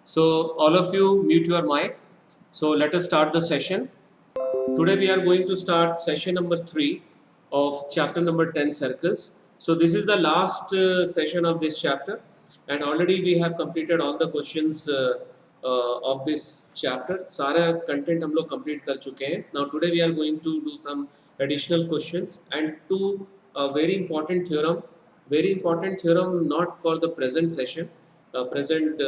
So all of you mute your mic. So let us start the session. Today we are going to start session number 3 of chapter number 10 circles. So this is the last session of this chapter, and already we have completed all the questions of this chapter. सारा content हम लोग complete कर चुके हैं. Now today we are going to do some additional questions and two very important theorem not for the present session, present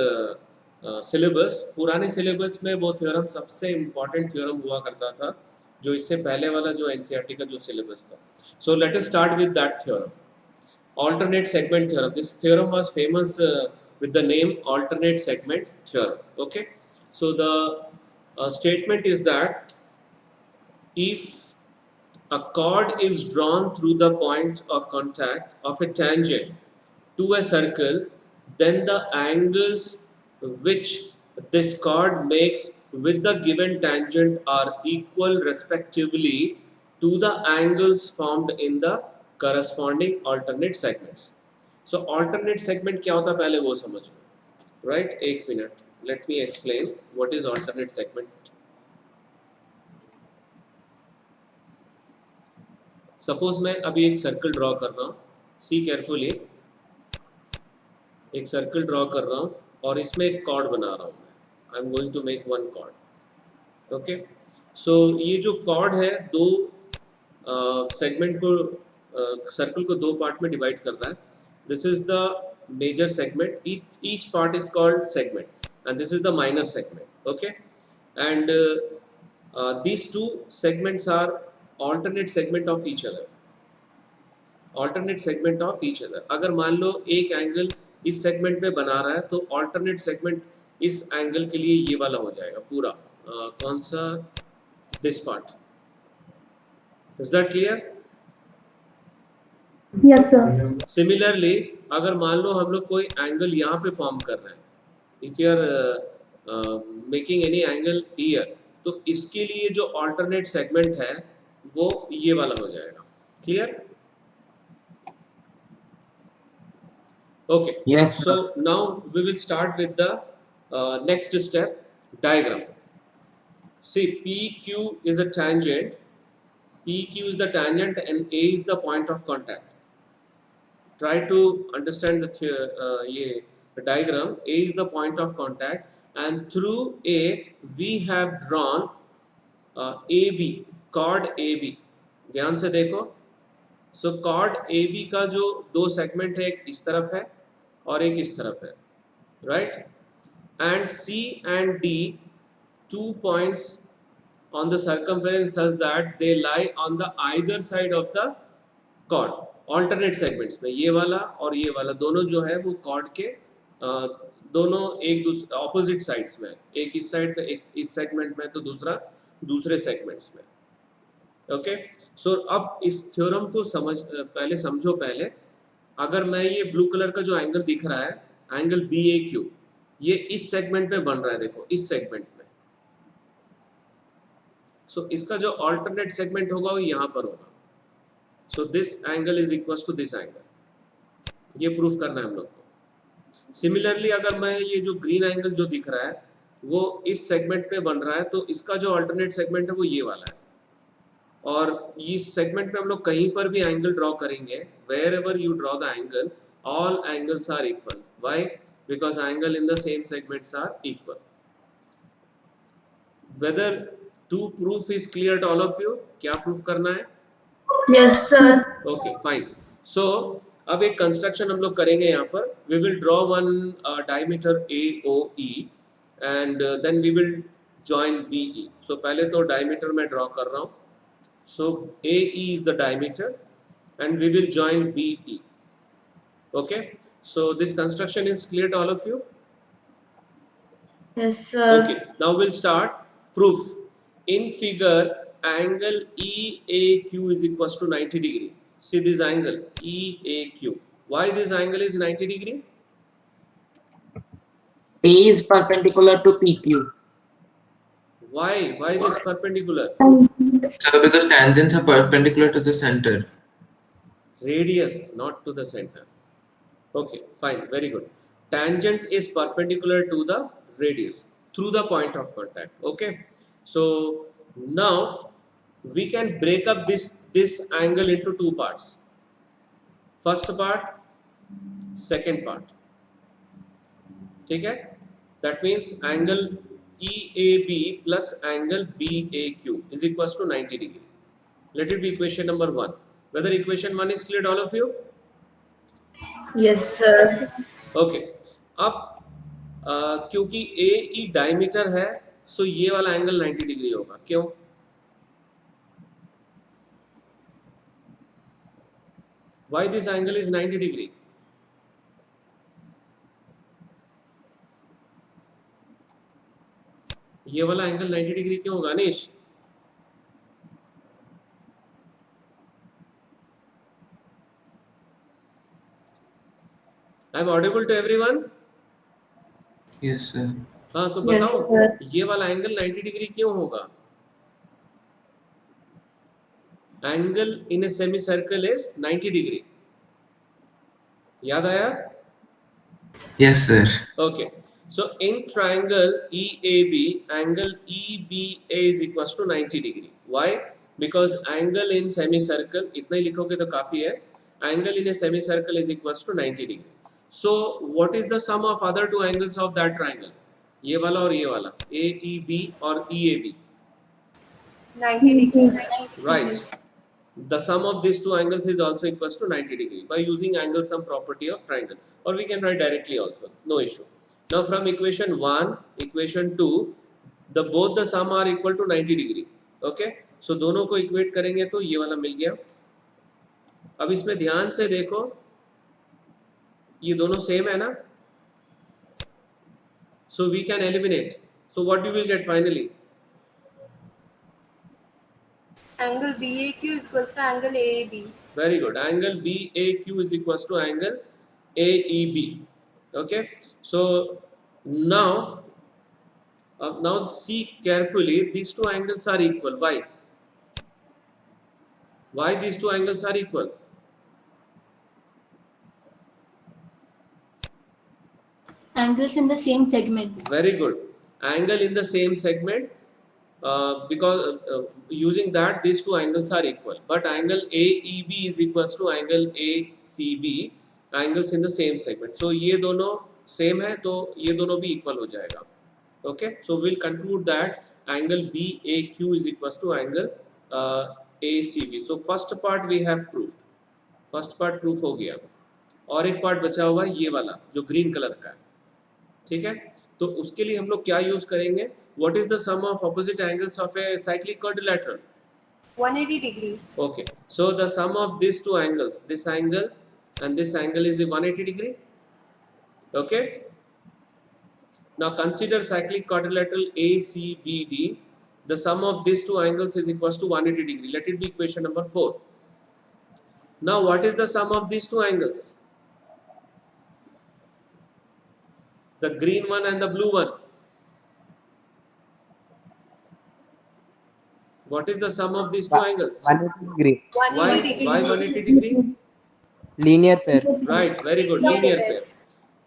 syllabus. पुराने syllabus में वो theorem सबसे इम्पॉर्टेंट थ्योरम हुआ करता था, जो इससे पहले वाला जो एनसीईआरटी का जो सिलेबस था. So let us start with that theorem, alternate segment theorem. This theorem was famous with the name alternate segment theorem. Okay, so the statement is that if a chord is drawn through the point of contact of a tangent to a circle, then the angles which this chord makes with the given tangent are equal respectively to the angles formed in the corresponding alternate segments. So alternate segment क्या होता है पहले वो समझो, right? एक minute, let me explain what is alternate segment. Suppose मैं अभी एक सर्कल ड्रॉ कर रहा हूँ, सी केयरफुली, एक सर्कल ड्रॉ कर रहा हूँ और इसमें एक कॉर्ड बना रहा हूँ मैं. I am going to make one chord. Okay, so ये जो कॉर्ड है दो सेगमेंट को सर्कल को दो पार्ट में डिवाइड कर रहा है. This is the major segment, each part is called segment and this is the minor segment. Okay, and these two segments are alternate segment of each other. alternate segment of each other. अगर मान लो एक angle इस segment में बना रहा है तो alternate segment इस एंगल के लिए ये वाला हो जाएगा पूरा. कौन सा? This part. Is that clear? Yes, sir. Similarly अगर मान लो हम लोग कोई एंगल यहाँ पे फॉर्म कर रहे हैं, if you are making any angle here, तो इसके लिए जो ऑल्टरनेट सेगमेंट है वो ये वाला हो जाएगा. Clear? Okay. Yes, so now we will start with the next step, diagram. See, PQ is a tangent, PQ is the tangent and A is the point of contact. Try to understand the diagram. A is the point of contact and through A we have drawn AB, chord AB. ध्यान से देखो. So chord AB का जो दो segment है, एक इस तरफ है और एक इस तरफ है, right? And C and D, 2 points on the circumference such that they lie on the either side of the chord. Alternate segments में ये वाला और ये वाला दोनों जो है वो chord के दोनों एक दूसरे ऑपोजिट साइड्स में, एक इस साइड में एक इस सेगमेंट में तो दूसरा दूसरे सेगमेंट्स में. ओके, सो अब इस थ्योरम को पहले समझो. पहले अगर मैं ये ब्लू कलर का जो एंगल दिख रहा है, एंगल BAQ, ये इस सेगमेंट में बन रहा है, देखो इस सेगमेंट में. सो इसका जो अल्टरनेट सेगमेंट होगा वो यहाँ पर होगा. So this angle is equal to this angle. ये प्रूफ करना है हम लोग को. सिमिलरली अगर मैं ये जो ग्रीन एंगल जो दिख रहा है वो इस सेगमेंट में बन रहा है, तो इसका जो अल्टरनेट सेगमेंट है वो ये वाला है. और इस सेगमेंट में हम लोग कहीं पर भी एंगल ड्रॉ करेंगे, wherever you draw the angle, all angles are equal. Why? Because angle in the same segments are equal. Whether to proof is clear to all of you? क्या proof करना है? Yes, sir. Okay, fine. So अब एक construction हम लोग करेंगे यहाँ पर. We will draw one diameter AOE and then we will join BE. So पहले तो डायमीटर मैं ड्रॉ कर रहा हूँ. So AE is the diameter and we will join BE. Okay, so this construction is clear to all of you? Yes, sir. Okay, now we'll start proof. In figure, angle EAQ is equals to 90 degree. See this angle EAQ. Why this angle is 90 degree? P is perpendicular to PQ. Why this perpendicular? So because tangents are perpendicular to the center. Radius, not to the center. Okay, fine, very good. Tangent is perpendicular to the radius through the point of contact. Okay, so now we can break up this angle into two parts. First part, second part. ठीक है? That means angle EAB plus angle BAQ is equals to 90 degree. Let it be equation number 1. Whether equation 1 is clear to all of you? Yes, sir. Okay. अब क्योंकि AE diameter है, सो ये वाला angle 90 degree होगा. क्यों? Why this angle is 90 degree? ये वाला angle 90 degree क्यों होगा Anish? I am audible to everyone? Yes, sir. हाँ, तो Yes, बताओ sir. ये वाला एंगल 90 डिग्री क्यों होगा? Angle in a semi circle is 90 degree. याद आया? Yes, sir. Okay, so in triangle EAB, angle EBA is equals to 90 degree. Why? Because angle in semicircle, इतना ही लिखोगे तो काफी है. Angle in a semicircle is equals to 90 degree. So what is the sum of other two angles of that triangle? ये वाला और ये वाला, AEB और EAB. 90 degree. Right. The sum of these two angles is also equals to 90 degree by using angle sum property of triangle, or we can write directly also, no issue. Now from equation 1, equation 2, both the sum are equal to 90 degree. Okay, so दोनों को equate करेंगे तो ये वाला मिल गया. अब इसमें ध्यान से देखो, ये दोनों सेम है ना, so we can eliminate. So what you will get finally? Angle BAQ is equals to angle AAB. Very good. Angle BAQ is equals to angle AEB. Okay. So now see carefully. These two angles are equal. Why? Why these two angles are equal? Angles in the same segment. Very good. Angle in the same segment. Because using that these two angles are equal, but angle AEB is equals to angle ACB, angles in the same segment. So ये दोनों same है तो ये दोनों भी equal हो जाएगा. Okay, so we'll conclude that angle BAQ is equals to angle ACB. So first part we have proved. First part proof हो गया, और एक part बचा हुआ है ये वाला जो green color का है. ठीक है, तो उसके लिए हम लोग क्या यूज करेंगे? What is the sum of opposite angles of a cyclic quadrilateral? 180 degree. Okay, so the sum of these two angles, this angle and this angle, is 180 degree. Okay, now consider cyclic quadrilateral ACBD. The sum of these two angles is equals to 180 degree. Let it be equation number 4. Now what is the sum of these two angles? The green one and the blue one. What is the sum of these two angles? 180 degree. 180 degree. Why 180 degree? Linear pair. Right, very good. Linear pair.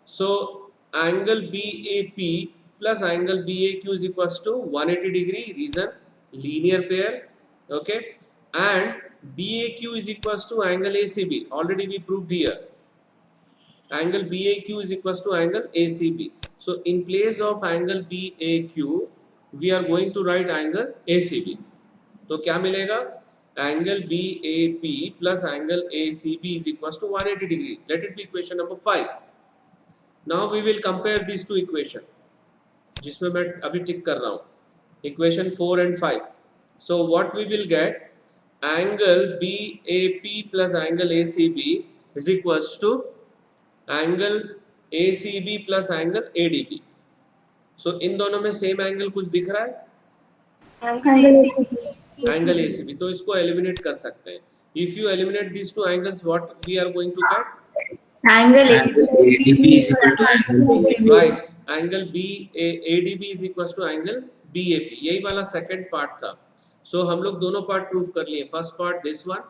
So angle BAP plus angle BAQ is equals to 180 degree. Reason, linear pair. Okay, and BAQ is equals to angle ACB. Already we proved here. Angle BAQ is equals to angle ACB. So in place of angle BAQ, we are going to write angle ACB. तो क्या मिलेगा? Angle BAP plus angle ACB is equals to 180 degree. Let it be equation number 5. Now we will compare these two equation, जिसमें मैं अभी टिक कर रहा हूँ. Equation 4 and 5. So what we will get? Angle BAP plus angle ACB is equals to angle ACB plus angle ADB. So इन दोनों में same angle कुछ दिख रहा है? Angle ACB. Angle ACB. तो इसको eliminate कर सकते हैं. If you eliminate these two angles, what we are going to get? Angle Angle ADB is equal to angle BAP. Right. Angle ADB is equals to angle BAP. यही वाला second part था. So हम लोग दोनों part prove कर लिए. First part this one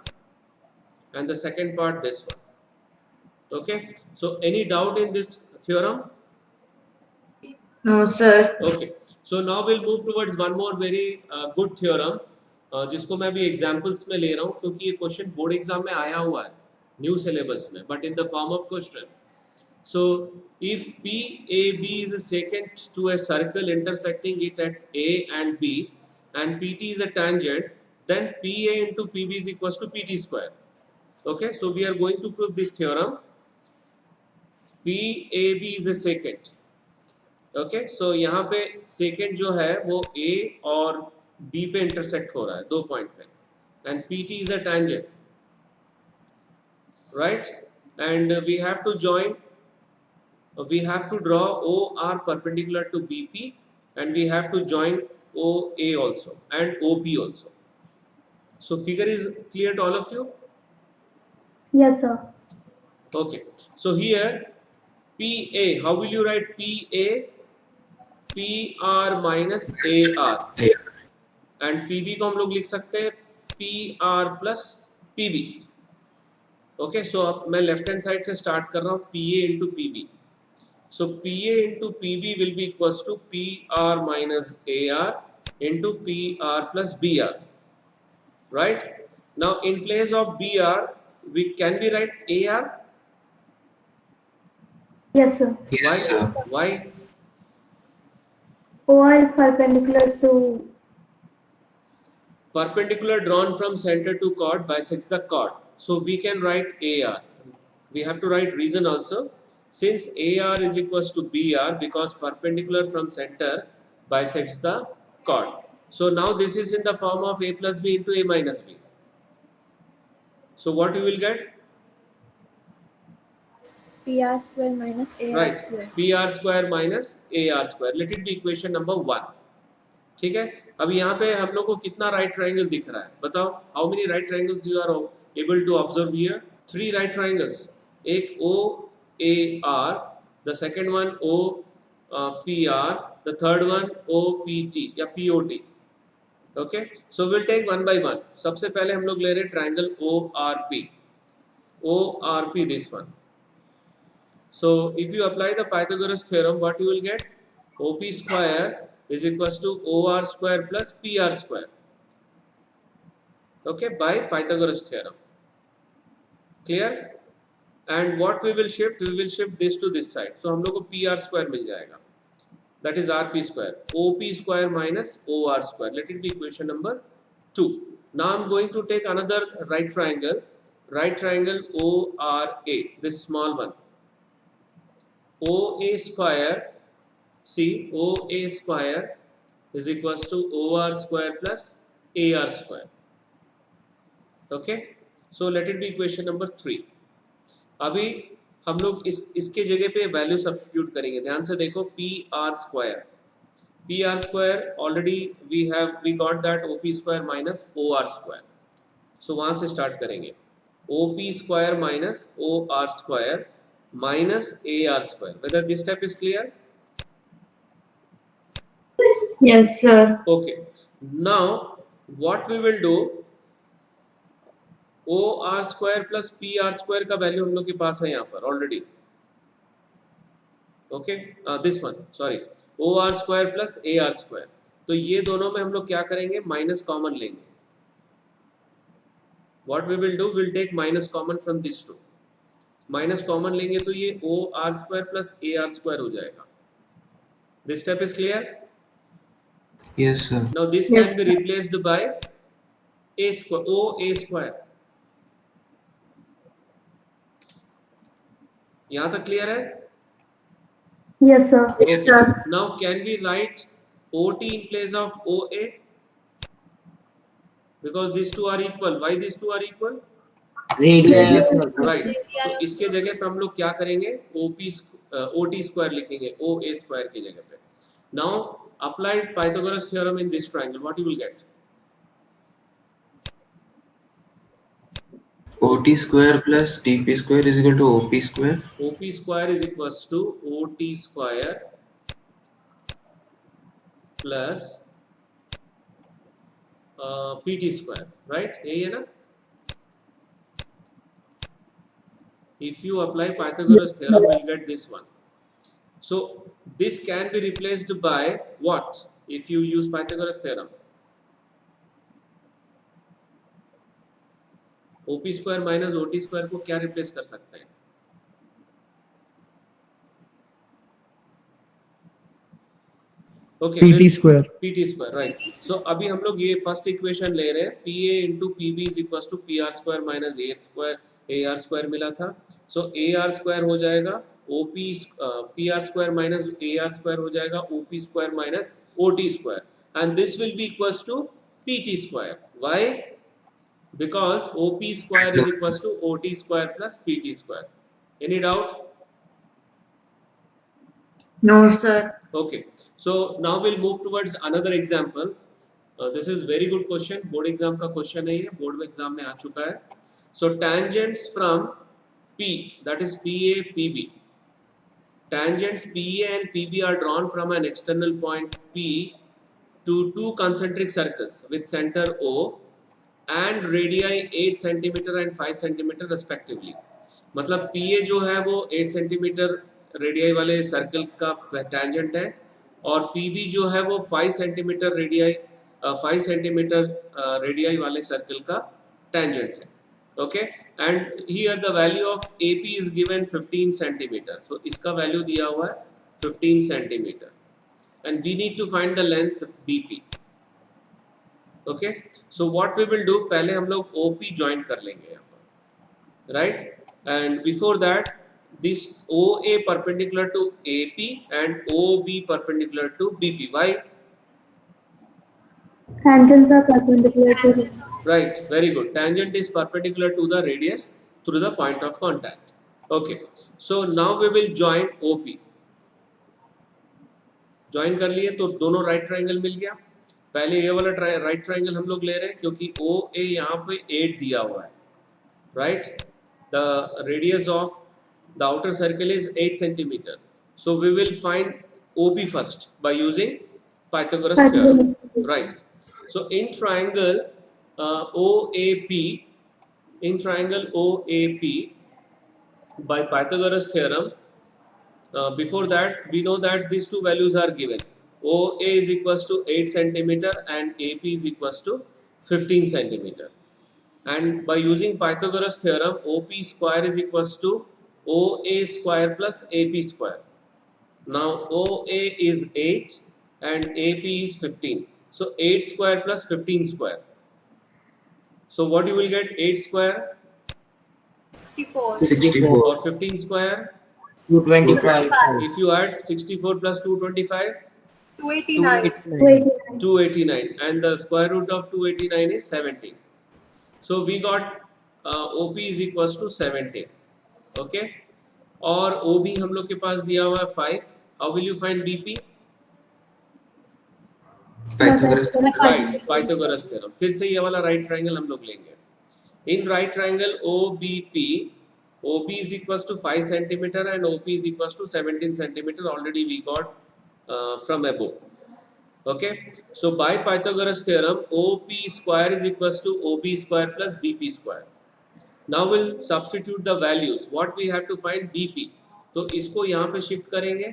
and the second part this one. Okay. So any doubt in this theorem? No, sir. Okay, so now we'll move towards one more very good theorem, जिसको मैं अभी examples में ले रहा हूँ क्योंकि ये question board exam में आया हुआ है न्यू सिलेबस में, but in the form of question. So if PAB is a secant to a circle intersecting it at A and B, and PT is a tangent, then PA into PB is equals to PT square. Okay, so we are going to prove this theorem. PAB is a secant. Okay, so यहाँ पे secant जो है वो A और B पे intersect हो रहा है दो पॉइंट पे, and PT is a tangent, right? And we have to join. We have to draw OR perpendicular to BP, and we have to join OA also and OP also. So figure is clear to all of you? Yes, sir. Okay. So here PA, how will you write PA? PR minus AR. And PB को हम लोग लिख सकते हैं PR plus PB. Okay, so अब मैं left hand side से start कर रहा हूँ PA into PB. So PA into PB will be equals to PR minus AR into PR plus BR, right? Now in place of BR, can we write AR? Yes, sir. Why? Yes, sir. Why? OR is perpendicular to. Perpendicular drawn from center to chord bisects the chord. So we can write AR. We have to write reason also. Since AR is equals to BR because perpendicular from center bisects the chord. So now this is in the form of A plus B into A minus B. So what we will get? PR square minus AR Right. square. PR square minus AR square. Let it be equation number 1. ठीक है. अब यहाँ पे हम लोग को कितना right triangle दिख रहा है? बताओ. How many right triangles you are able to observe here? 3 right triangles. एक OAR, the second one OPR, the third one OPT या POT. Okay, so we'll take one by one. सबसे पहले हम लोग ले रहे triangle ORP. ORP, this one. So if you apply the Pythagoras theorem, what you will get? OP square is equals to OR square plus PR square. Okay, by Pythagoras theorem. Clear? And what we will shift? We will shift this to this side. So हम लोग को PR square मिल जाएगा. That is RP square. OP square minus OR square. Let it be equation number 2. Now I'm going to take another right triangle. Right triangle ORA. This small one. OA square. See, OA square is equals to OR square plus AR square. Okay. So let it be equation number 3. अभी हम लोग इसके जगह पे value substitute करेंगे. ध्यान से देखो PR square already we got that OP square minus OR square. So वहां से स्टार्ट करेंगे. OP square minus OR square minus AR square. Whether this step is clear? Yes, sir. Okay. Now what we will do, OR square plus PR square का value हम लोग के पास है यहाँ पर already. Okay, this one sorry, OR square plus AR square. तो ये दोनों में हम लोग क्या करेंगे? माइनस कॉमन लेंगे. What we will do, will take minus common from this two. Minus common लेंगे तो ये OR square plus AR square हो जाएगा. This step is clear? Yes, sir. Now this Yes, can be replaced by A square, OA square. यहाँ तक clear है? Yes, sir. Yes, Sir. Now can we write OT in place of OA? Because these two are equal. Why these two are equal? Radius circle. Right. तो इसके जगह पे हम लोग क्या करेंगे? OT स्क्वायर लिखेंगे OA स्क्वायर की जगह पे. Now apply Pythagoras theorem in this triangle. What you will get? OT square plus TP square is equal to OP square. OP square is equals to OT square plus PT square, right? यही है ना? If you apply Pythagoras theorem, you will get this one. So this can be replaced by what if you use Pythagoras theorem? OP square minus OT square को क्या replace कर सकते हैं? Okay, PT square. PT square, right. So अभी हम लोग ये first equation ले रहे हैं, PA into PB is equals to PR square minus A square AR square मिला था. So AR square हो जाएगा OP PR square minus AR square हो जाएगा OP square minus OT square, and this will be equals to PT square. Why? Because OP square is equals to OT square plus PT square. Any doubt? No, sir. Okay, so now we'll move towards another example. This is very good question. Board exam का question है ये, board exam में आ चुका है. So tangents from P, that is PA, PB. Tangents PA and PB are drawn from an external point P to two concentric circles with center O and radii 8 cm and 5 cm respectively. मतलब PA जो है वो 8 cm radii वाले circle का tangent है और PB जो है वो 5 सेंटीमीटर रेडियाई 5 सेंटीमीटर रेडियाई वाले सर्कल का टेंजेंट है. Okay, and here the value of AP is given 15 centimetre. So इसका वैल्यू दिया हुआ है 15 centimetre and we need to find the length BP. Okay, so what we will do, पहले हम लोग OP ज्वाइन कर लेंगे यहाँ पर, right. And before that this OA perpendicular to AP and OB perpendicular to BP. Why? Tangents are perpendicular to. Right, very good. Tangent is perpendicular to the radius through the point of contact. Okay, so now we will join OP. Join कर लिए तो दोनों right triangle मिल गया. पहले ये वाला right triangle हम लोग ले रहे हैं क्योंकि OA यहाँ पे 8 दिया हुआ है, right? The radius of the outer circle is 8 centimeter. So we will find OP first by using Pythagoras theorem, right? So in triangle OAP, by Pythagoras theorem, before that we know that these two values are given. OA is equals to 8 centimeter and AP is equals to 15 centimeter. And by using Pythagoras theorem, OP square is equals to OA square plus AP square. Now OA is 8 and AP is 15. So 8 square plus 15 square. So what you will get? 8 square 64. or 15 square. 225. If you add 64 plus 225, 289. 289, and the square root of 289 is 17. So we got OP is equals to 17. Okay, और OB हम लोग के पास दिया हुआ है 5. How will you find BP? Right, Pythagoras theorem. फिर से ये वाला राइट ट्रायंगल हम लोग लेंगे. In right triangle OBP, OB is equals to 5 centimeter and OP is equals to 17 centimeter. Already we got from above. Okay, so by Pythagoras theorem, OP square is equals to OB square plus BP square. Now we'll substitute the values. What we have to find BP. तो इसको यहाँ पे shift करेंगे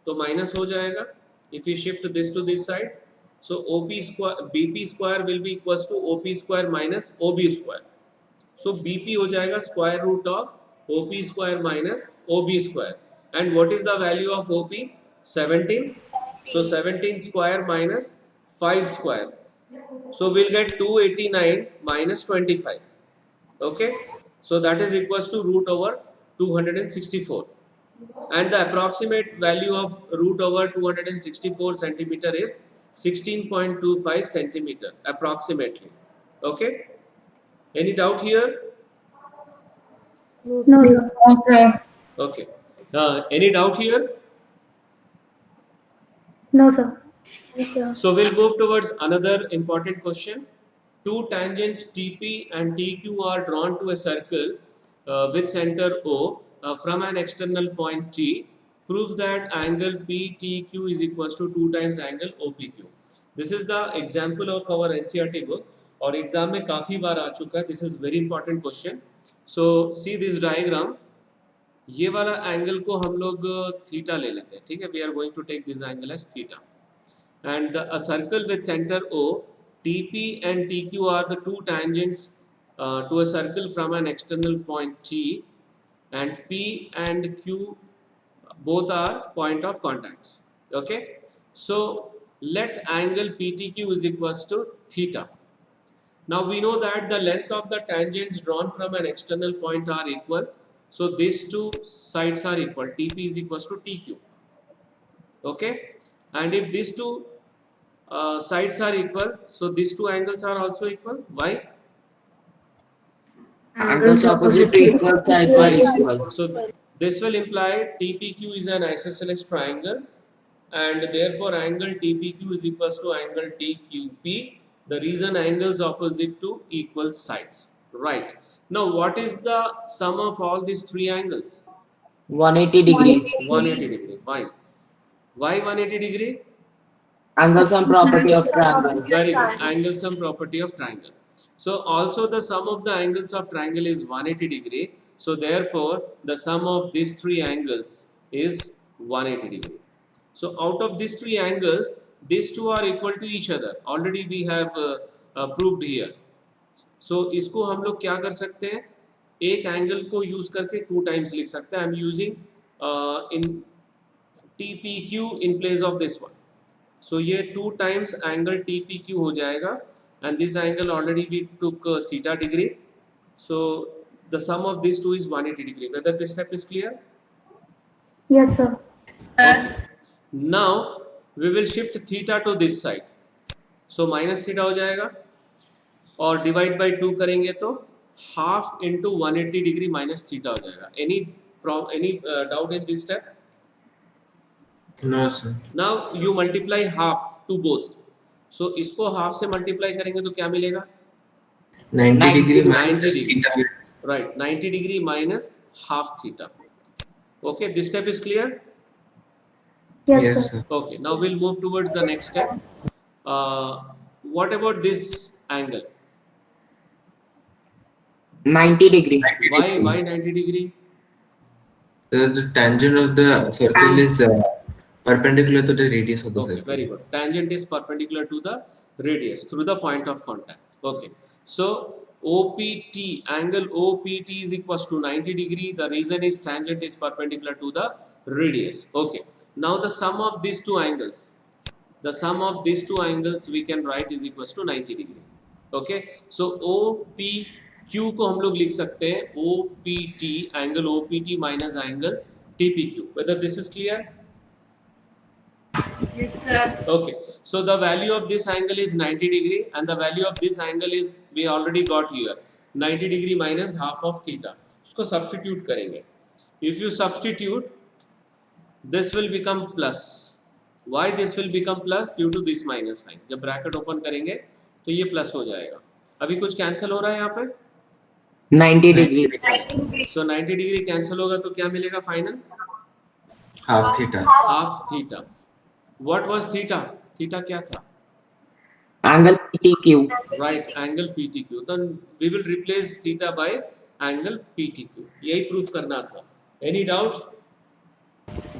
तो minus हो जाएगा. If we shift this to this side, so OP square BP square will be equals to OP square minus OB square. So BP हो जाएगा square root of OP square minus OB square. And what is the value of OP? 17. So 17 square minus 5 square. So we'll get 289 minus 25. Okay. So that is equals to root over 264, and the approximate value of root over 264 centimeter is 16.25 centimeter approximately. Okay, any doubt here? No, sir. Okay, any doubt here? No, sir. So we'll move towards another important question. Two tangents TP and TQ are drawn to a circle with center O from an external point T. Prove that angle PTQ is equals to 2 times angle OPQ. This is the example of our NCERT book और exam में काफ़ी बार आ चुका है. This is very important question. So see this diagram. ये वाला angle को हम लोग थीटा ले लेते हैं, ठीक है. We are going to take this angle as theta. And a circle with center O, TP and TQ are the two tangents to a circle from an external point T, and P and Q both are point of contacts. Okay, so let angle PTQ is equals to theta. Now we know that the length of the tangents drawn from an external point are equal, so these two sides are equal. TP is equals to TQ. Okay, and if these two sides are equal, so these two angles are also equal. Why? Angles opposite to equal sides are equal. So this will imply TPQ is an isosceles triangle, and therefore angle TPQ is equals to angle TQP. The reason angles opposite to equal sides. Right. Now what is the sum of all these three angles? 180 degree. 180 degree. Why? Why 180 degree? Angle sum property of triangle. Very good. Angle sum property of triangle. So also the sum of the angles of triangle is 180 degree. So therefore the sum of these three angles is 180 degree. So out of these three angles, these two are equal to each other. Already we have proved here. So इसको हम लोग क्या कर सकते हैं, एक angle को use करके टू टाइम्स लिख सकते हैं. I am using in TPQ in place of this one. So ये 2 times angle TPQ हो जाएगा, and this angle already we took theta degree. So the sum of these two is 180 degree. Whether this step is clear? Yes, sir. Okay. Now we will shift theta to this side. So minus theta हो जाएगा, और divide by 2 करेंगे तो half into 180 degree minus theta हो जाएगा. Any doubt in this step? No, sir. Now you multiply half to both. So इसको half से multiply करेंगे तो क्या मिलेगा? 90 degree 90 minus degree. theta. Right, 90 degree minus half theta. Okay, this step is clear? Yes, Yes, sir. sir. Okay, now we'll move towards the next step. What about this angle? 90 degree. Why 90 degree? The tangent of the circle is perpendicular to the radius of the Okay, circle. very good. Tangent is perpendicular to the radius through the point of contact. Okay, so OPT, angle OPT is equals to 90 degree. The reason is tangent is perpendicular to the radius. Okay, now the sum of these two angles, we can write is equals to 90 degree. Okay, so OPQ को हम लोग लिख सकते हैं OPT, angle OPT minus angle TPQ. Whether this is clear? Yes, sir. Okay, so the value of this angle is 90 degree, and the value of this angle is we already got here 90 degree minus half of theta. उसको substitute करेंगे. If you substitute, this will become plus. Why this will become plus? Due to this minus sign. जब bracket open करेंगे तो ये plus हो जाएगा. अभी कुछ cancel हो रहा है यहाँ पे? 90 degree. So 90 degree cancel होगा तो क्या मिलेगा final? Half theta. Half theta. What was theta? Theta क्या था? Angle PTQ. Right, angle PTQ. Then we will replace theta by angle PTQ. यही proof करना था. Any doubt?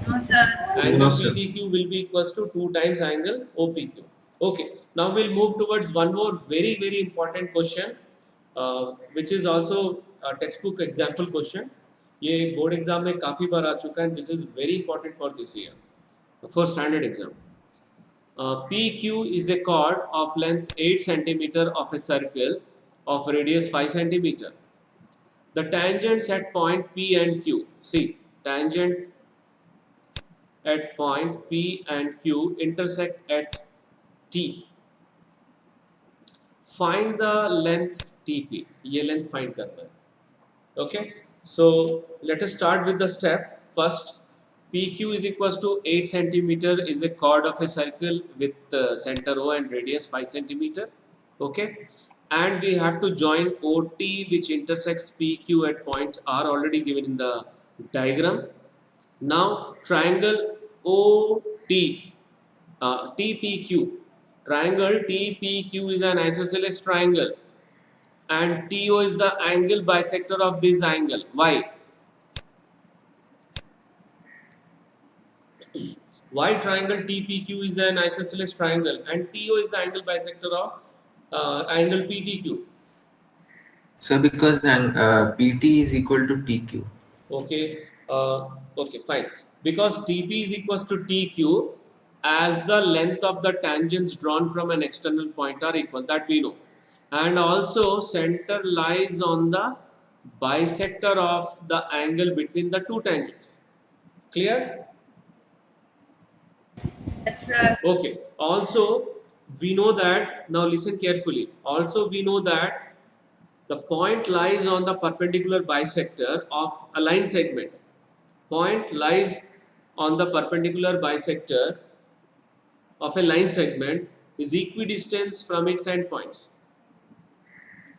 No, sir. Angle No, sir. PTQ will be equals to 2 times angle OPQ. Okay, now we'll move towards one more very important question, which is also a textbook example question. ये board exam में काफी बार आ चुका है, and this is very important for this year, for standard exam. PQ is a chord of length 8 cm of a circle of radius 5 cm. The tangents at point P and Q. See, tangent at point P and Q intersect at T. Find the length TP. ये length find करना है. Okay. So let us start with the step. First, PQ is equals to 8 centimeter is a chord of a circle with center O and radius 5 centimeter. Okay, and we have to join OT which intersects PQ at point R, already given in the diagram. Now triangle OT, TPQ, triangle TPQ is an isosceles triangle, and TO is the angle bisector of this angle. Why? Why triangle TPQ is an isosceles triangle and TO is the angle bisector of angle PTQ? So because PT is equal to TQ. Okay, okay, fine. Because TP is equals to TQ as the length of the tangents drawn from an external point are equal, that we know. And also center lies on the bisector of the angle between the two tangents. Clear? Yes, sir. Okay. Also, we know that, now listen carefully. Also, we know that the point lies on the perpendicular bisector of a line segment. Point lies on the perpendicular bisector of a line segment is equidistant from its endpoints.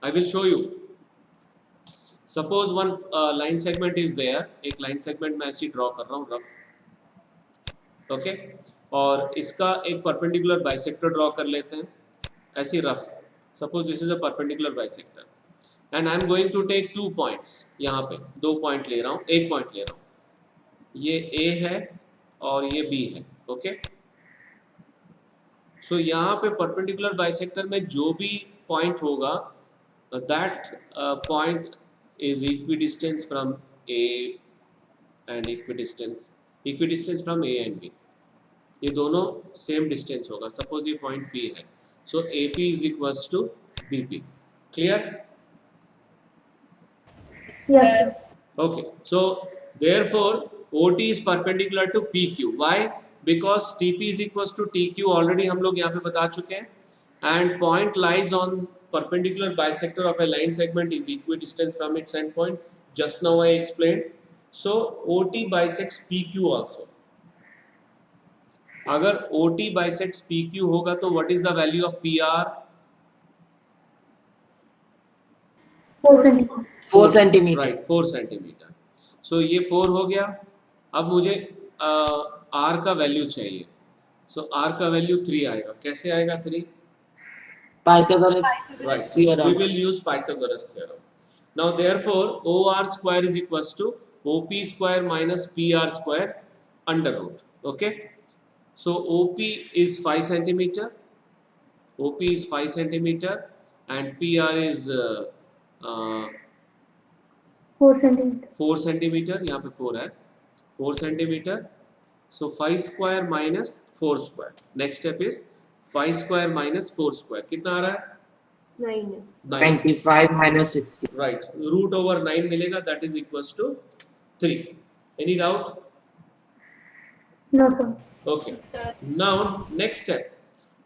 I will show you. Suppose one line segment is there. एक line segment मैं ऐसी draw कर रहा हूँ rough. Okay और इसका एक perpendicular bisector draw कर लेते हैं ऐसी rough. Suppose this is a perpendicular bisector and I am going to take 2 points. यहाँ पे 2 पॉइंट ले रहा हूँ, एक पॉइंट ले रहा हूँ. ये ए है और ये बी है. ओके सो यहाँ पे परपेंडिकुलर बाइसेक्टर में जो भी पॉइंट होगा that point is equidistance from A and equidistance from A and B. ये दोनों सेम डिस्टेंस होगा. सपोज ये पॉइंट P है, so AP is equals to BP. Clear? Yes, sir. Okay, so therefore OT is perpendicular to PQ. Why? Because TP is equals to TQ already हम लोग यहाँ पे बता चुके हैं. And point lies on perpendicular bisector of a line segment is equidistant from its endpoint. Just now I explained. So OT bisects PQ also. अगर OT bisects PQ होगा तो what is the value of PR? 4 centimeters. 4 centimeter. Right, 4 centimetre. So ये 4 हो गया. अब मुझे R का value चाहिए. सो R का वैल्यू 3 आएगा. कैसे आएगा 3? Pythagoras Right, theorem. we will use Pythagoras theorem. Now therefore OR square is equals to OP square minus PR square under root. Okay, so OP is 5 centimeter. OP is 5 centimeter and PR is 4 centimeters. 4 centimeter. यहाँ पे 4 है, 4 centimeter. So 5 square minus 4 square. Next step is 5 square minus 4 square. कितना आ रहा है? 9. 9. 25 minus 60. Right. Root over 9 मिलेगा. That is equals to 3. Any doubt? No, sir. Okay. Sir. Now next step.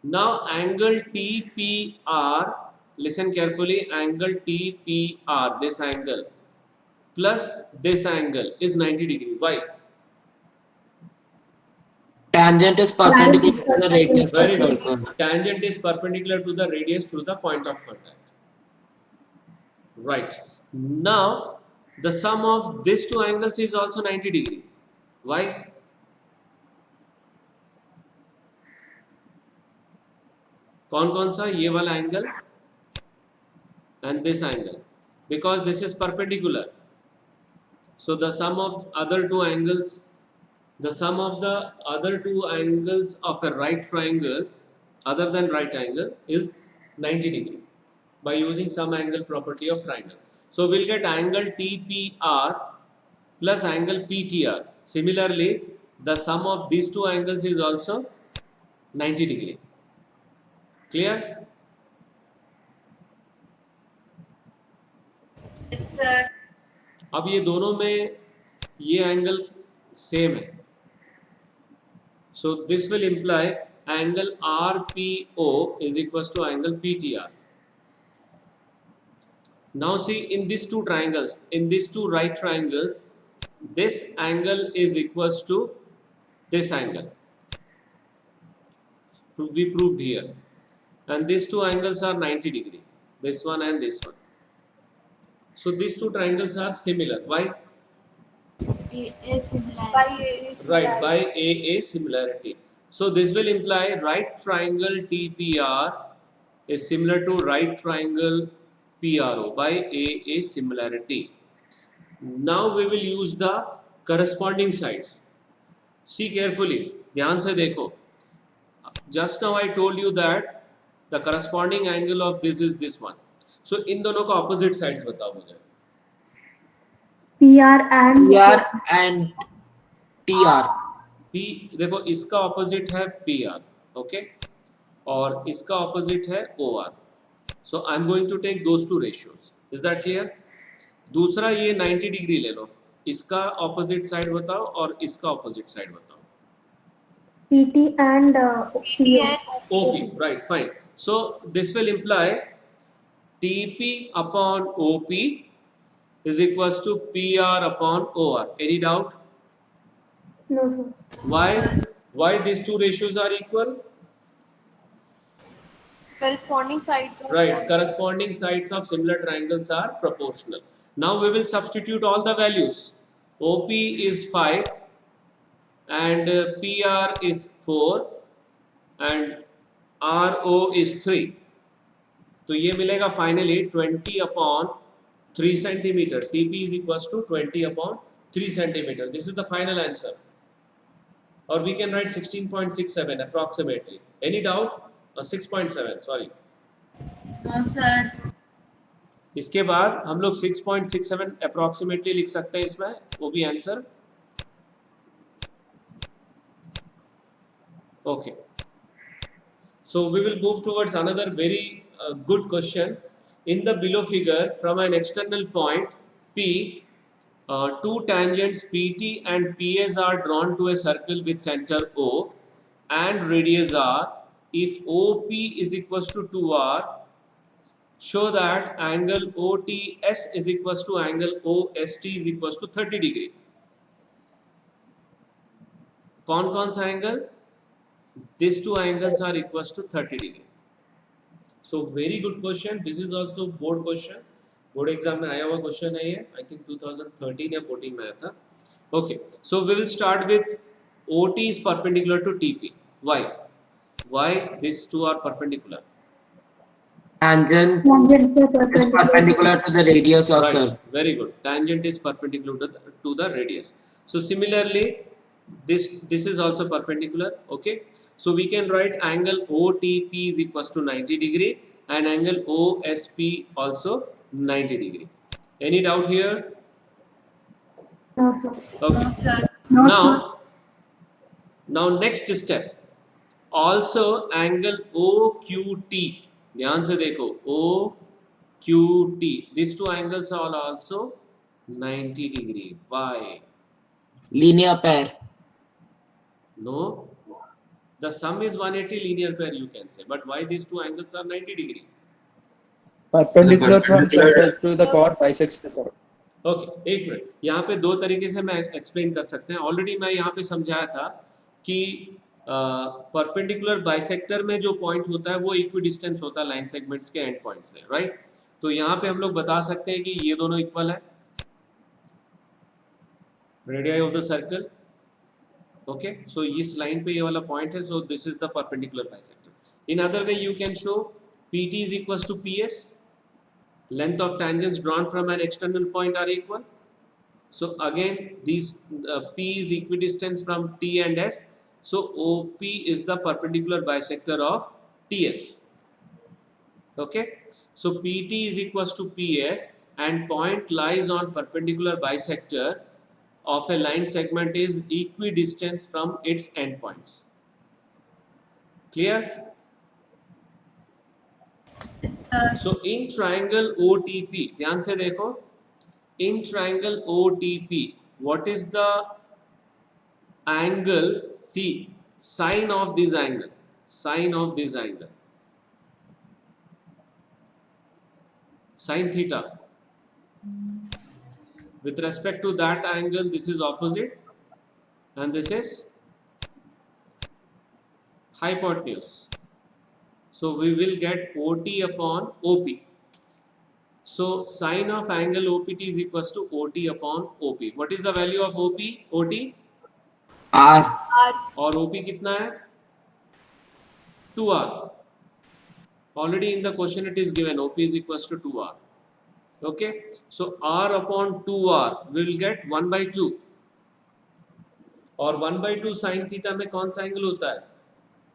Now angle TPR. Listen carefully. Angle TPR. This angle plus this angle is 90 degree. Why? Tangent is perpendicular to the radius. Very of good. circle. Tangent is perpendicular to the radius through the point of contact. Right. Now the sum of these two angles is also 90 degree. Why? कौन कौन सा? ये वाला angle and this angle, because this is perpendicular. So the sum of other two angles, the sum of the other two angles of a right triangle other than right angle is 90 degree by using some angle property of triangle. So we'll get angle TPR plus angle PTR. Similarly, the sum of these two angles is also 90 degree. Clear? Yes, sir. अब ये दोनों में ये angle same है. So this will imply angle RPO is equals to angle PTR. Now see, in these two triangles, in these two right triangles, this angle is equals to this angle. We proved here. And these two angles are 90 degree. This one and this one. So these two triangles are similar. Why? A similar. By A is Right, like- by AA similarity. So this will imply right triangle TPR is similar to right triangle PRO by AA similarity. Now we will use the corresponding sides. See carefully, ध्यान से देखो. Just now I told you that the corresponding angle of this is this one. So इन दोनों का opposite sides बताओ मुझे. PR and PR and TR. P देखो इसका opposite है PR, okay, और इसका opposite है OR. So I'm going to take those two ratios. Is that clear? दूसरा ये 90 डिग्री ले लो, इसका opposite side बताओ और इसका opposite side बताओ. PT and PT and OP, right, fine. So this will imply TP upon OP is equals to PR upon OR. Any doubt? no sir. Why? Why these two ratios are equal? corresponding sides of Right, corresponding sides of similar triangles are proportional. Now we will substitute all the values. OP is 5 and PR is 4 and RO is 3. तो ये मिलेगा finally 20 upon 3 centimeter. TP is equals to 20 upon 3 centimeter. This is the final answer. Or we can write 16.67 approximately. Any doubt? 6.7, sorry. No, sir. इसके बाद हम लोग 6.67 approximately लिख सकते हैं इसमें, वो भी answer. Okay. So we will move towards another very good question. In the below figure, from an external point P, two tangents PT and PS are drawn to a circle with center O and radius R. If OP is equals to 2R, show that angle OTS is equals to angle OST is equals to 30 degree. कौन सा angle? These two angles are equals to 30 degree. So very good question. This is also board question. Board exam में आया हुआ question है ये. I think 2013 या 14 में आया था. Okay, so we will start with OT is perpendicular to TP. Why these two are perpendicular? Tangent Tangent is perpendicular to the radius of Right, circle. very good. Tangent is perpendicular to the radius. So similarly, this is also perpendicular. Okay, so we can write angle OTP is equals to 90 degree and angle OSP also 90 degree. Any doubt here? no sir. Okay. No, sir. No Now next step. Also angle OQT. ध्यान से देखो OQT. These two angles are also 90 degree. Why? Linear pair. No. The sum is 180 linear pair you can say. But why these two angles are 90 degree? Perpendicular from perpendicular- center to the chord bisects the chord. Okay, एक minute. यहाँ पे दो तरीके से मैं explain कर सकते हैं. ऑलरेडी मैं यहाँ पे समझाया था कि परपेंडिकुलर बाइसेक्टर में जो पॉइंट होता है वो इक्वी डिस्टेंस होता है लाइन सेगमेंट्स के एंड पॉइंट से, राइट. तो यहाँ पे हम लोग बता सकते हैं कि ये दोनों इक्वल है, radii of the circle. Okay, so इस लाइन पे ये वाला पॉइंट है, so this is the perpendicular bisector. In other way you can show PT is equals to PS. Length of tangents drawn from an external point are equal. So again these P is equidistant from T and S. So OP is the perpendicular bisector of TS. Okay. So PT is equals to PS and point lies on perpendicular bisector of a line segment is equidistant from its endpoints. Clear? Yes, sir. So in triangle OTP, ध्यान से देखो, in triangle OTP, what is the angle? See, sine of this angle, sine of this angle, sine theta. With respect to that angle, this is opposite, and this is hypotenuse. So we will get OT upon OP. So sine of angle OPT is equals to OT upon OP. What is the value of OP? OT R. और OP कितना है? 2R. Already in the question it is given OP is equals to 2R. Okay. So R upon 2R we will get 1 by 2. और 1/2 sin theta में कौन सा angle होता है?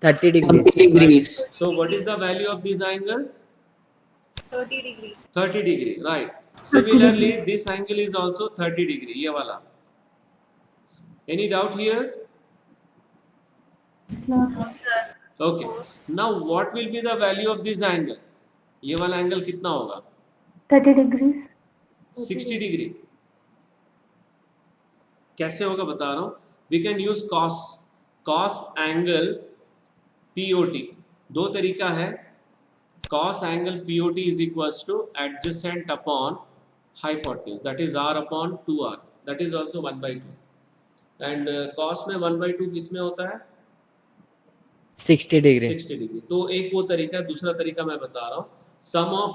30 degrees. 30 degrees. So what is the value of this angle? 30 degree. 30 degree, right? Similarly, this angle is also 30 degree, ये वाला. Any doubt here? No, No, sir. Okay. Now what will be the value of this angle? ये वाला angle कितना होगा? 30 degrees. 60 degree. कैसे होगा बता रहा हूँ. We can use cos angle POT. दो तरीका है. Cos angle POT is equals to adjacent upon hypotenuse, that is r upon 2r, that is also 1/2. And cos में 1/2 किस में होता है? 60 degree. 60 डिग्री. तो एक वो तरीका है. दूसरा तरीका मैं बता रहा हूँ. Sum of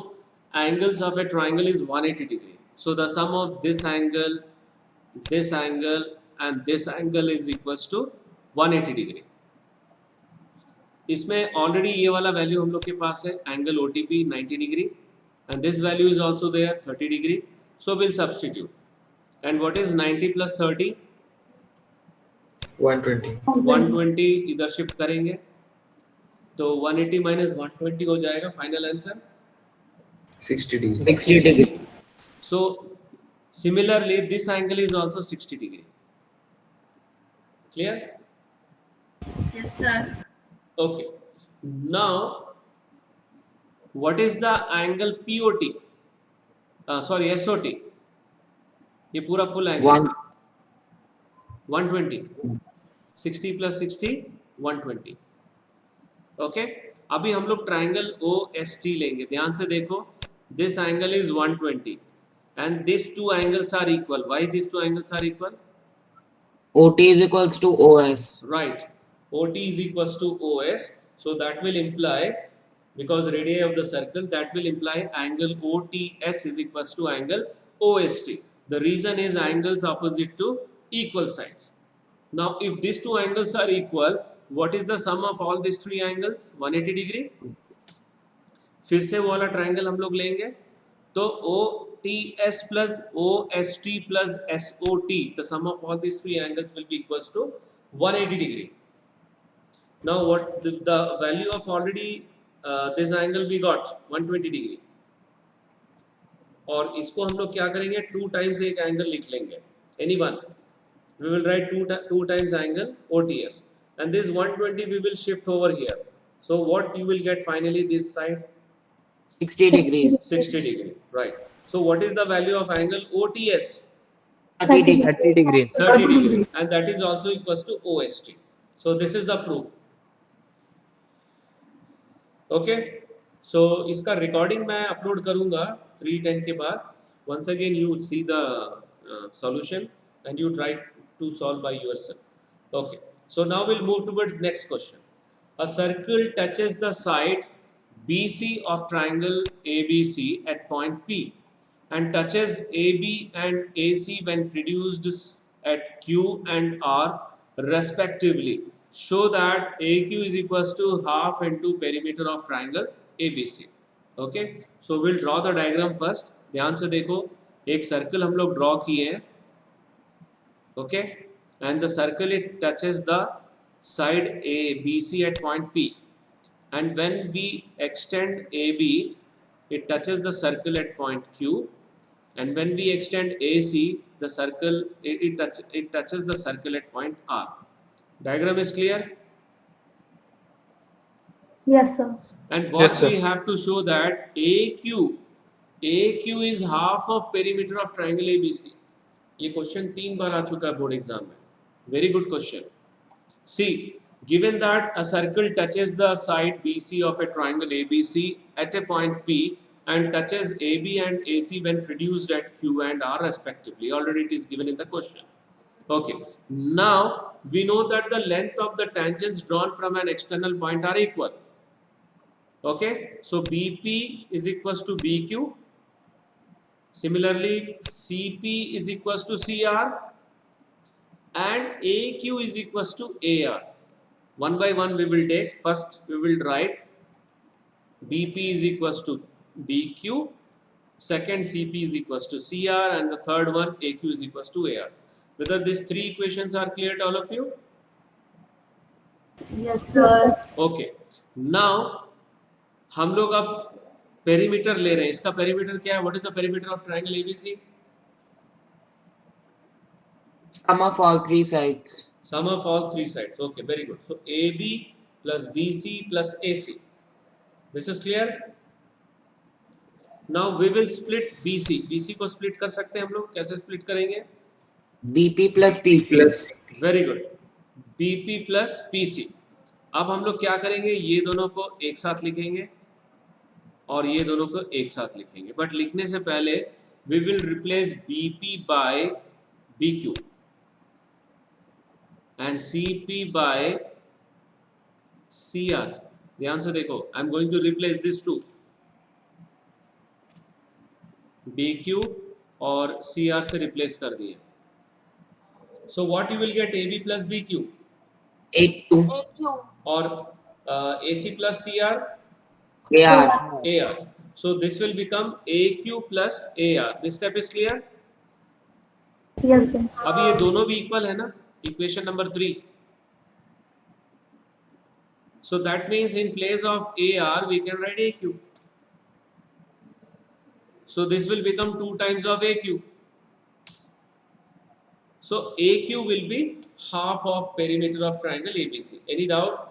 angles of a triangle is 180 degree. So the sum of this angle and this angle is equals to 180 degree. इसमें ऑलरेडी ये वाला वैल्यू हम लोग के पास है. Angle OTP 90 degree and this value is also there 30 degree. So we'll substitute. And what is 90 plus 30? 120. 120 इधर shift करेंगे तो 180 minus 120 हो जाएगा. Final answer 60 degrees. 60 degree. So similarly this angle is also 60 degree. Clear? Yes, sir. Okay. Now what is the angle POT? Sorry, SOT. ये पूरा full angle 120. 60 plus 60 120. Okay. अभी हम लोग ट्राइंगल OST लेंगे. ध्यान से देखो. This angle is 120 and these two angles are equal. Why these two angles are equal? OT is equals to OS. Right. OT is equals to OS. So that will imply, because radii of the circle, that will imply angle OTS is equals to angle OST. The reason is angles opposite to equal sides. Now if these two angles are equal, what is the sum of all these three angles? 180 degree. फिर से वो वाला triangle हम लोग लेंगे तो OTS plus OST plus SOT, the sum of all these three angles will be equals to 180 degree. Now what the value of already this angle we got 120 degree. और इसको हम लोग क्या करेंगे? 2 times एक एंगल लिख लेंगे. Anyone? We will write 2 times angle OTS, and this 120 we will shift over here. So what you will get finally this side? 60 degrees. 60 degree, right? So what is the value of angle OTS? 30 degree. 30 degree. 30 degree, and that is also equals to OST. So this is the proof. Okay. So इसका recording मैं upload करूँगा 3:10 के बाद. Once again you see the solution and you try to solve by yourself. Okay. So now we'll move towards next question. A circle touches the sides BC of triangle ABC at point P and touches AB and AC when produced at Q and R respectively. Show that AQ is equals to half into perimeter of triangle ABC. Okay. So we'll draw the diagram first. ध्यान से देखो. एक circle हम लोग draw किए हैं. Okay. And the circle it touches the side ABC at point P. And when we extend AB, it touches the circle at point Q, and when we extend AC, the circle it touches the circle at point R. Diagram is clear? Yes, sir. And what we have to show that AQ is half of perimeter of triangle ABC. ये question 3 बार आ चुका है board exam में. Very good question. See, given that a circle touches the side BC of a triangle ABC at a point P and touches AB and AC when produced at Q and R respectively. Already it is given in the question. Okay. Now we know that the length of the tangents drawn from an external point are equal. Okay. So BP is equals to BQ. Similarly, CP is equals to CR and AQ is equals to AR. One by one we will take. First we will write BP is equals to BQ, second CP is equals to CR, and the third one AQ is equals to AR. whether these three equations are clear to all of you? Yes, sir. Okay, now हम लोग अब perimeter ले रहे हैं. इसका perimeter क्या है? What is the perimeter of triangle ABC? Sum of all three sides. Sum of all three sides. Okay, very good. So AB plus BC plus AC. This is clear? Now we will split BC. BC को split कर सकते हैं हम लोग. कैसे split करेंगे? BP plus PC. Plus Very good. BP plus PC. अब हम लोग क्या करेंगे? ये दोनों को एक साथ लिखेंगे और ये दोनों को एक साथ लिखेंगे. बट लिखने से पहले we will replace BP by BQ and CP by CR. ध्यान से देखो. I am going to replace this two. BQ और CR से replace कर दिए. So what you will get? AB plus BQ AQ. AQ. or AC plus CR? AR. AR. So this will become AQ plus AR. This step is clear? Yes, sir. अब ये दोनों भी equal है ना? Equation number 3. So that means in place of AR we can write AQ. So this will become 2 times of AQ. So AQ will be half of perimeter of triangle ABC. Any doubt?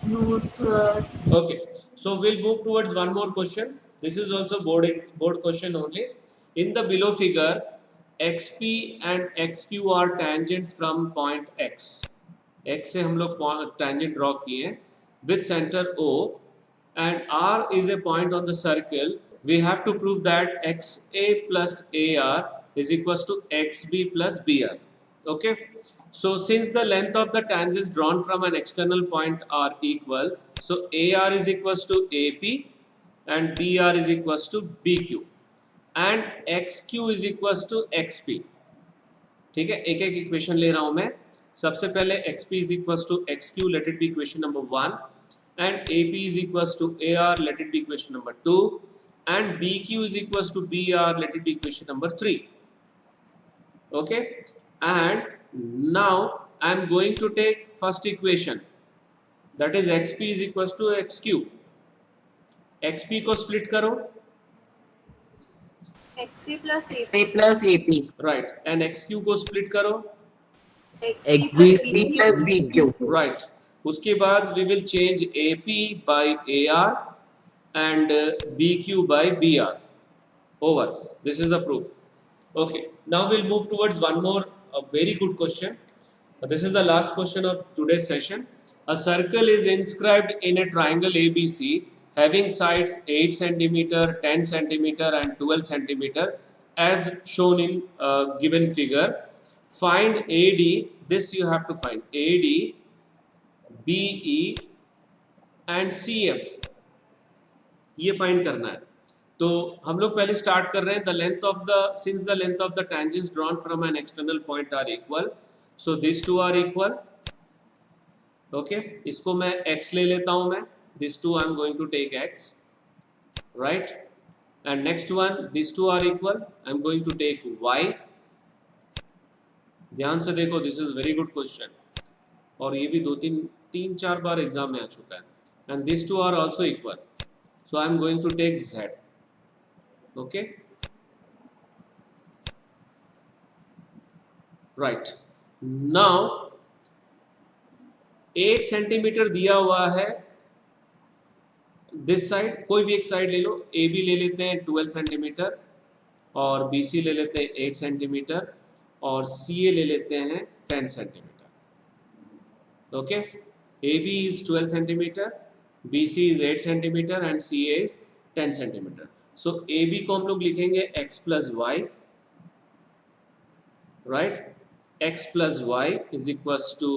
No, sir. Okay. So we'll move towards one more question. This is also board question only. In the below figure, XP and XQ are tangents from point X. X से हम लोग tangent draw किए हैं with center O, and R is a point on the circle. We have to prove that XA plus AR is equals to XB plus BR. Okay. So since the length of the tangents drawn from an external point are equal, so AR is equals to AP and BR is equals to BQ and XQ is equals to XP. ठीक है, एक एक equation ले रहा हूं मैं. सबसे पहले XP is equals to XQ, let it be equation number 1, and AP is equals to AR, let it be equation number 2, and BQ is equals to BR, let it be equation number 3. Okay, and now I am going to take first equation, that is XP is equals to XQ. XP को split करो, XC plus AP. A plus AP. right, and XQ को split करो, XB XB plus B plus BQ. right. उसके बाद we will change AP by AR and BQ by BR. Over. This is the proof. Okay. Now we'll move towards one more very good question. This is the last question of today's session. A circle is inscribed in a triangle ABC having sides 8 centimeter, 10 centimeter and 12 centimeter as shown in given figure. Find AD. This you have to find AD, BE and CF. ये find करना है. तो हम लोग पहले start कर रहे हैं. The length of the since the length of the tangents drawn from an external point are equal, so this two are equal. Okay, इसको मैं x ले लेता हूं मैं. This two I am going to take x, right, and next one this two are equal, I am going to take y. ध्यान से देखो, this is very good question और ये भी तीन चार बार एग्जाम में आ चुका है. And this two are also equal, so I am going to take Z. Okay, right. Now 8 centimetre दिया हुआ है दिस साइड. कोई भी एक साइड ले लो. AB ले लेते हैं 12 सेंटीमीटर और BC ले लेते हैं 8 सेंटीमीटर और CA ले लेते हैं 10 centimetre. Okay, AB is 12 centimetre, BC is 8 centimeter and CA is 10 centimeter. So AB को हम लोग लिखेंगे x plus y, right? X plus y is equals to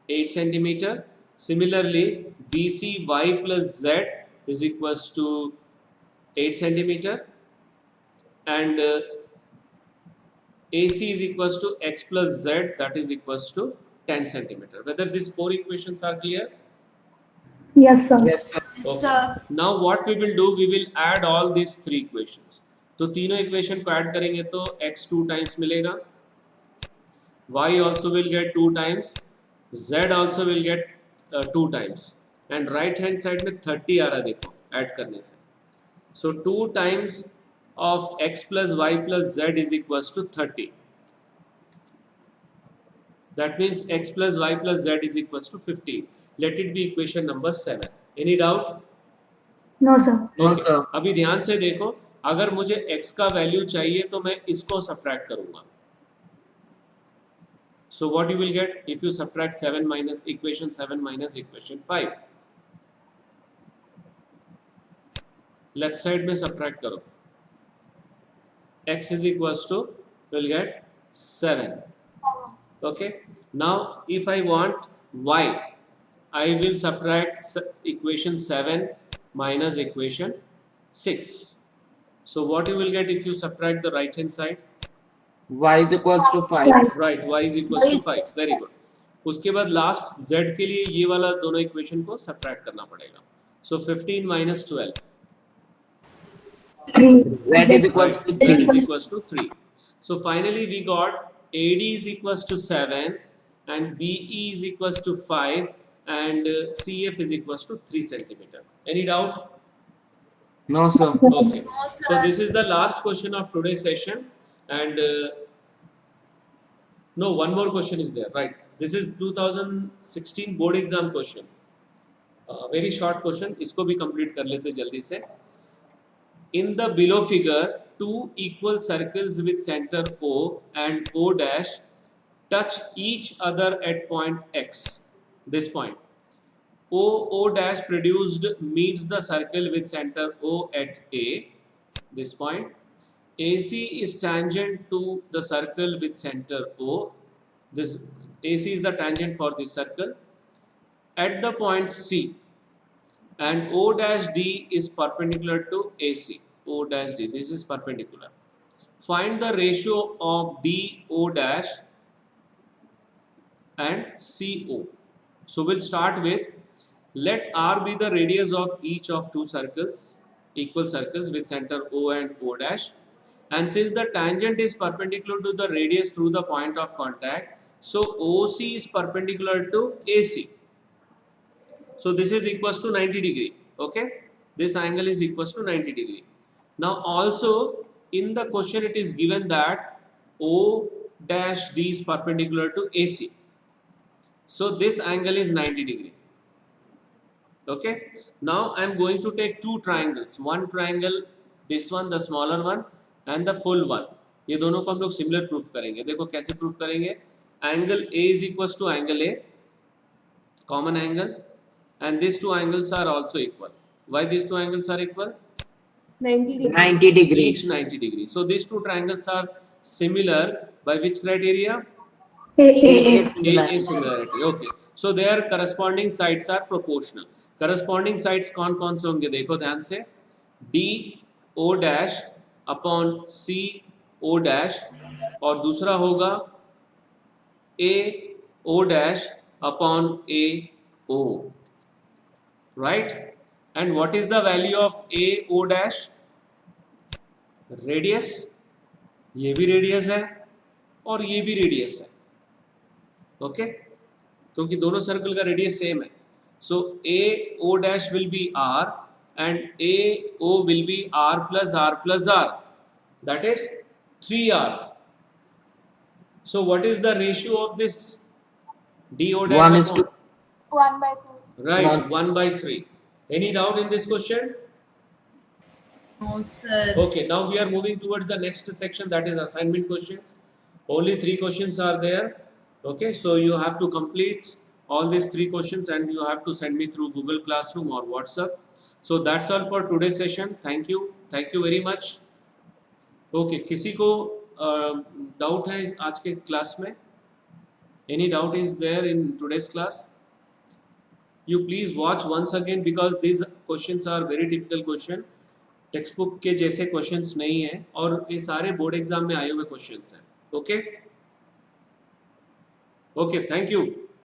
8 centimeter. Similarly, BC y plus z is equals to 8 centimeter and AC is equals to x plus z, that is equals to 10 centimeter. Whether these 4 equations are clear? Yes, sir. Yes, sir. Okay. Sir. Now what we will do, we will add all these 3 equations. तो तीनों equation को add करेंगे तो x 2 times मिलेगा y also will get 2 times, z also will get 2 times, and right hand side में 30 आ रहा है देखो ऐड करने से. So 2 times of x plus y plus z is equals to 30. That means x plus y plus z is equals to 15. Let it be equation number 7. Any doubt? No, sir. No, Okay. sir. अभी ध्यान से देखो, अगर मुझे x का value चाहिए तो मैं इसको सब्ट्रैक्ट करूंगा. So what you will get if you subtract 7 minus equation 7 minus equation 5? Left side में subtract करो. X is equals to will get 7. Okay. Now if I want y, I will subtract equation 7 minus equation 6. So what you will get if you subtract the right hand side? Y is equals to 5. Right, y is equals to 5. Very good. उसके बाद last z के लिए ये वाला दोनों equation को subtract करना पड़ेगा. So 15 minus 12. 3. Z is equals to Z 3. is equals to 3. So finally we got AD is equals to 7 and BE is equals to 5 and CF is equals to 3 centimeter. Any doubt? No, sir. Okay. So this is the last question of today's session, and no, one more question is there. Right. This is 2016 board exam question. Very short question. इसको भी complete कर लेते जल्दी से. In the below figure, two equal circles with center O and O dash touch each other at point X. This point. O dash produced meets the circle with center O at A, this point. AC is tangent to the circle with center O. This AC is the tangent for this circle at the point C, and O dash D is perpendicular to AC. O dash D, this is perpendicular. Find the ratio of D O dash and CO. So we'll start with, let R be the radius of each of two circles, equal circles with center O and O dash, and since the tangent is perpendicular to the radius through the point of contact, so OC is perpendicular to AC. So this is equals to 90 degree. Okay, this angle is equals to 90 degree. Now also in the question it is given that O dash D is perpendicular to AC. So this angle is 90 degree. Okay, now I am going to take two triangles. One triangle, this one, the smaller one, and the full one. ये दोनों को हम लोग similar proof करेंगे. देखो कैसे proof करेंगे. Angle A is equals to angle A, common angle, and these two angles are also equal. Why these two angles are equal? 90 degree. 90 degrees. Each 90 degrees. So these two triangles are similar by which criteria? A. A similarity. Okay. So their corresponding sides are proportional. Corresponding sides कौन से होंगे देखो ध्यान से. D O dash upon C O dash, और दूसरा होगा A O dash upon A O. Right? And what is the value of A O dash? Radius. ये भी radius है और ये भी radius है. ओके, क्योंकि दोनों सर्कल का रेडियस सेम है. So A O dash will be R and A O will be R plus R, that is 3r. So what is the ratio of this D O dash? 1:2. 1/3. Right, 1/3. Any doubt in this question? No, sir. Okay, now we are moving towards the next section, that is assignment questions. Only 3 questions are there. Okay, so you have to complete all these 3 questions and you have to send me through Google Classroom or WhatsApp. So that's all for today's session. Thank you very much. Okay, किसी को doubt है आज के class में? Any doubt is there in today's class? You please watch once again because these questions are very typical question. Text book के जैसे questions नहीं है और ये सारे बोर्ड एग्जाम में आए हुए क्वेश्चंस हैं. Okay, thank you.